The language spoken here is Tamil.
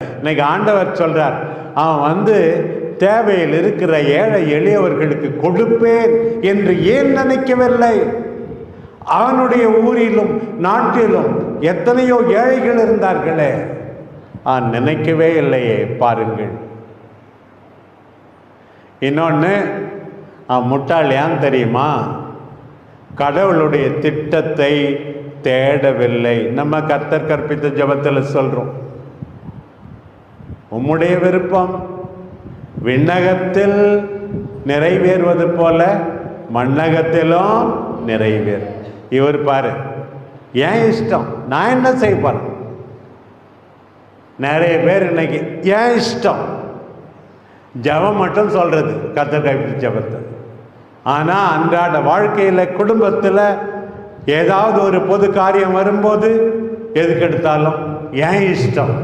இன்னைக்கு ஆண்டவர் சொல்றார், அவன் வந்து தேவையில் இருக்கிற ஏழை எளியவர்களுக்கு கொடுப்பேன் என்று ஏன் நினைக்கவில்லை? அவனுடைய ஊரிலும் நாட்டிலும் எத்தனையோ ஏழைகள் இருந்தார்களே, நினைக்கவே இல்லையே. பாருங்கள். இன்னொன்று, முட்டாள் ஏன் தெரியுமா? கடவுளுடைய திட்டத்தை தேடவில்லை. நம்ம கர்த்தர் கற்பித்த ஜெபத்தில் சொல்றோம், உம்முடைய விருப்பம் விண்ணகத்தில் நிறைவேறுவது போல மண்ணகத்திலும் நிறைவேறும். இவர் பாரு, ஏன் இஷ்டம், நான் என்ன செய்வேன்? நிறைய பேர் இன்னைக்கு ஏன் இஷ்டம் ஜெபம் மட்டும் சொல்றது, கர்த்தர் கற்பித்த ஜெபத்தை. ஆனால் அன்றாட வாழ்க்கையில் குடும்பத்தில் ஏதாவது ஒரு பொது காரியம் வரும்போது எதுக்கெடுத்தாலும் ஏன் இஷ்டம்,